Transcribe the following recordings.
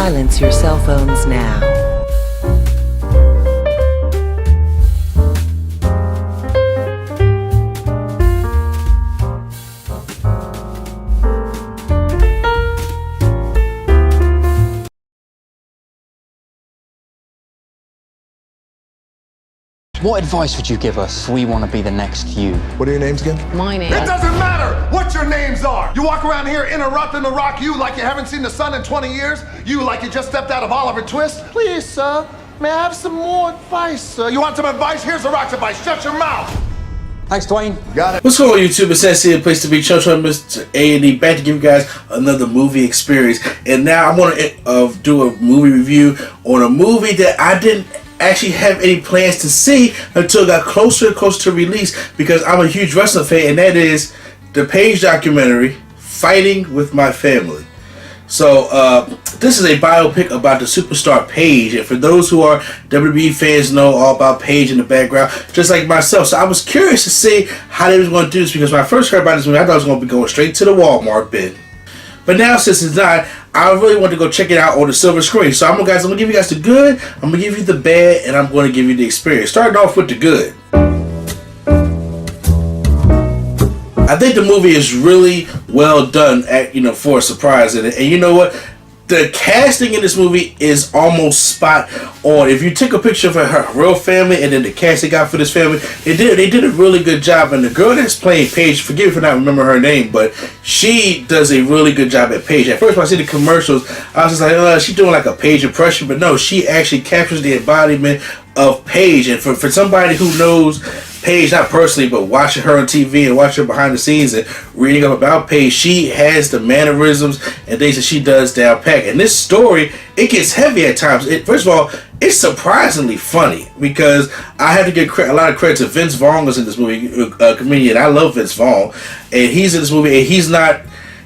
Silence your cell phones now. What advice would you give us if we want to be the next you? What are your names again? My name. It doesn't matter what your names are. You walk around here interrupting the Rock, you like you haven't seen the sun in 20 years. You like you just stepped out of Oliver Twist. Please, sir, may I have some more advice, sir? You want some advice? Here's the Rock's advice. Shut your mouth. Thanks, Dwayne. Got it. What's going on, YouTube? It's Sensei, a place to be. Children, Mr. A&E, back to give you guys another movie experience. And now I'm going to do a movie review on a movie that I didn't actually have any plans to see until it got closer and closer to release, because I'm a huge wrestling fan, and that is the Paige documentary, Fighting With My Family. So this is a biopic about the superstar Paige, and for those who are WWE fans know all about Paige in the background, just like myself. So I was curious to see how they was going to do this, because when I first heard about this movie, I thought it was going to be going straight to the Walmart bin. But now, since it's not, I really want to go check it out on the silver screen. So I'm gonna give you guys the good, I'm gonna give you the bad, and I'm going to give you the experience. Starting off with the good. I think the movie is really well done for a surprise in it. And you know what? The casting in this movie is almost spot on. If you take a picture of her real family and then the cast they got for this family, they did a really good job. And the girl that's playing Paige, forgive me for not remembering her name, but she does a really good job at Paige. At first, when I see the commercials, I was just like, she's doing like a Paige impression, but no, she actually captures the embodiment of Paige. And for somebody who knows Paige, not personally, but watching her on TV and watching her behind the scenes and reading up about Paige, she has the mannerisms and things that she does down pat. And this story, it gets heavy at times. First of all, it's surprisingly funny, because I have to give a lot of credit to Vince Vaughn is in this movie, a comedian. I love Vince Vaughn, and he's in this movie, and he's not,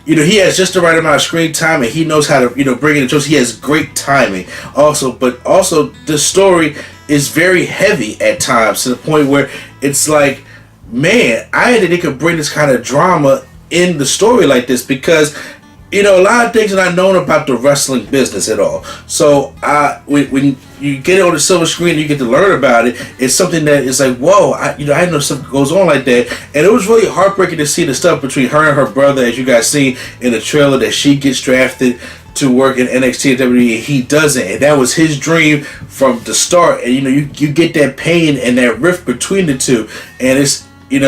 he has just the right amount of screen time, and he knows how to, bring in the jokes. He has great timing but also the story is very heavy at times, to the point where it's like, man, I didn't think it could bring this kind of drama in the story like this, because a lot of things that I've known about the wrestling business at all. So when you get it on the silver screen and you get to learn about it, it's something that is like, whoa, I didn't know something goes on like that. And it was really heartbreaking to see the stuff between her and her brother, as you guys see in the trailer, that she gets drafted to work in NXT and WWE, and he doesn't, and that was his dream from the start. And you get that pain and that rift between the two, and it's and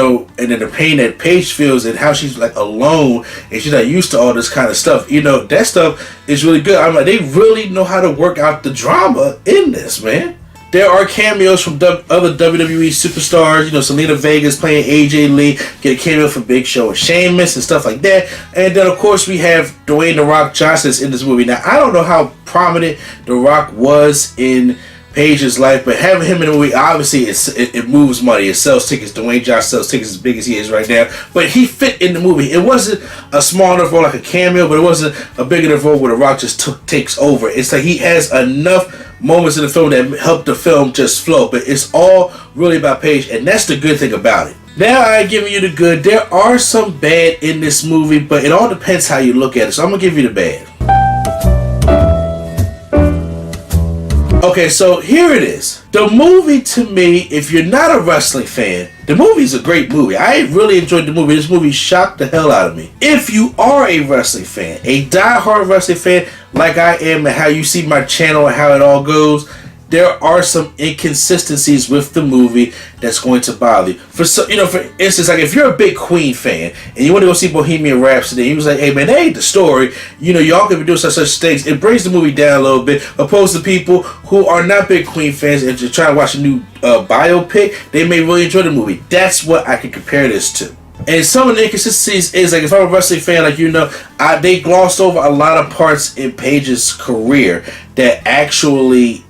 then the pain that Paige feels, and how she's like alone and she's not used to all this kind of stuff. That stuff is really good. I'm like, they really know how to work out the drama in this, man. There are cameos from other WWE superstars. Selena Vega's playing AJ Lee, get a cameo from Big Show and Sheamus and stuff like that. And then, of course, we have Dwayne "The Rock" Johnson in this movie. Now, I don't know how prominent The Rock was in Paige's life, but having him in the movie, obviously, it moves money. It sells tickets. Dwayne Johnson sells tickets as big as he is right now. But he fit in the movie. It wasn't a small enough role like a cameo, but it wasn't a big enough role where The Rock just takes over. It's like he has enough moments in the film that help the film just flow, but it's all really about Paige, and that's the good thing about it. Now I'm giving you the good. There are some bad in this movie, but it all depends how you look at it, so I'm gonna give you the bad. Okay, so here it is. The movie, to me, if you're not a wrestling fan, the movie's a great movie. I really enjoyed the movie. This movie shocked the hell out of me. If you are a wrestling fan, a die-hard wrestling fan like I am, and how you see my channel and how it all goes, there are some inconsistencies with the movie that's going to bother you. For instance, like if you're a big Queen fan and you want to go see Bohemian Rhapsody, he was like, hey man, that ain't the story. Y'all can be doing such things. It brings the movie down a little bit, opposed to people who are not big Queen fans and just trying to watch a new biopic. They may really enjoy the movie. That's what I can compare this to. And some of the inconsistencies is, like, if I'm a wrestling fan, like, they glossed over a lot of parts in Paige's career that actually,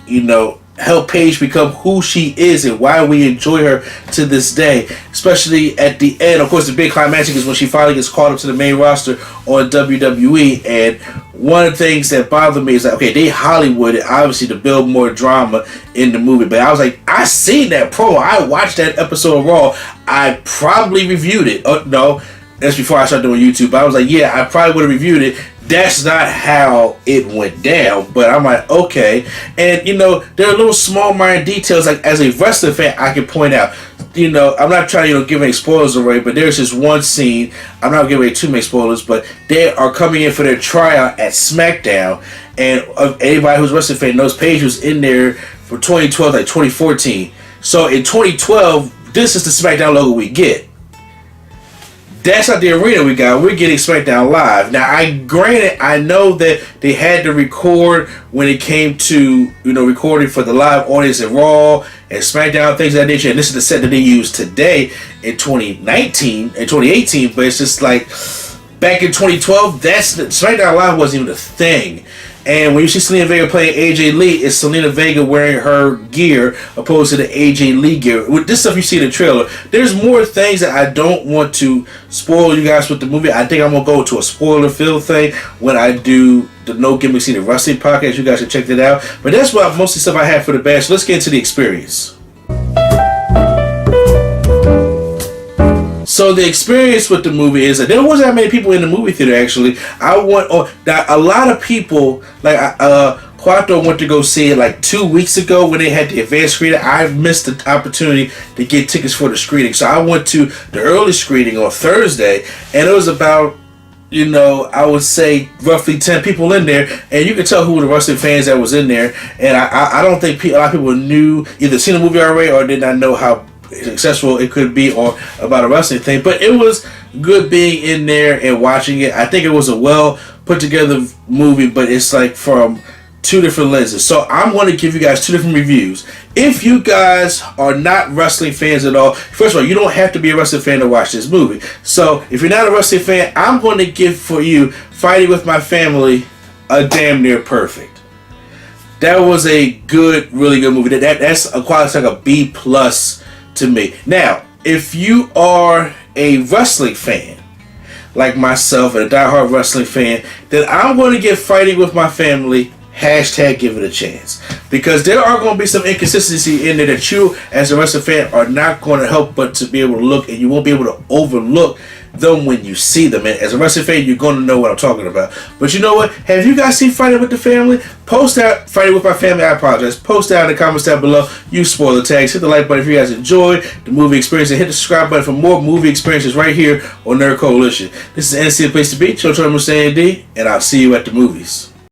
help Paige become who she is and why we enjoy her to this day. Especially at the end. Of course, the big climactic is when she finally gets called up to the main roster on WWE. And one of the things that bothered me is that, okay, they Hollywooded, obviously, to build more drama in the movie. But I was like, I seen that promo. I watched that episode of Raw. I probably reviewed it. Oh, no. That's before I started doing YouTube. But I was like, yeah, I probably would have reviewed it. that's not how it went down. But I'm like, okay. And, you know, there are little small minor details, like as a wrestling fan, I can point out. You know, I'm not trying to, you know, give any spoilers away, but there's this one scene, I'm not giving away too many spoilers, but they are coming in for their tryout at Smackdown, and anybody who's a wrestling fan knows Paige was in there for 2012, like 2014. So in 2012, this is the Smackdown logo we get. That's not the arena we got. We're getting SmackDown Live. Now, I know that they had to record when it came to, you know, recording for the live audience at Raw and SmackDown, things of that nature. And this is the set that they use today in 2018. But it's just like, back in 2012, SmackDown Live wasn't even a thing. And when you see Selena Vega playing AJ Lee, it's Selena Vega wearing her gear opposed to the AJ Lee gear. With this stuff you see in the trailer, there's more things that I don't want to spoil you guys with the movie. I think I'm going to go to a spoiler-filled thing when I do the No Gimmicks Needed Wrestling podcast. You guys should check that out. But that's what most of the stuff I have for the bash. So let's get into the experience. So the experience with the movie is that there wasn't that many people in the movie theater. Actually, a lot of people, like Quattro went to go see it like 2 weeks ago when they had the advanced screening. I missed the opportunity to get tickets for the screening, so I went to the early screening on Thursday, and it was about, you know, I would say roughly 10 people in there, and you could tell who were the wrestling fans that was in there. And I don't think a lot of people knew, either seen the movie already or did not know how successful it could be or about a wrestling thing. But it was good being in there and watching it. I think it was a well put together movie, but it's like from two different lenses. So I'm going to give you guys two different reviews. If you guys are not wrestling fans at all, first of all, you don't have to be a wrestling fan to watch this movie. So if you're not a wrestling fan, I'm going to give for you Fighting With My Family a damn near perfect. That was a good, really good movie. That's a quality, like a B+ to me. Now, if you are a wrestling fan like myself and a diehard wrestling fan, then I'm going to give Fighting With My Family # give it a chance, because there are going to be some inconsistency in there that you as a wrestling fan are not going to help but to be able to look, and you won't be able to overlook them when you see them. And as a wrestling fan, you're going to know what I'm talking about. But you know what? Have you guys seen Fighting With the Family? Post that. Fighting With My Family, I apologize. Post that in the comments down below. Use spoiler tags. Hit the like button if you guys enjoyed the movie experience, and hit the subscribe button for more movie experiences right here on Nerd Coalition. This is NC the place to be. Children, I'm D, and I'll see you at the movies.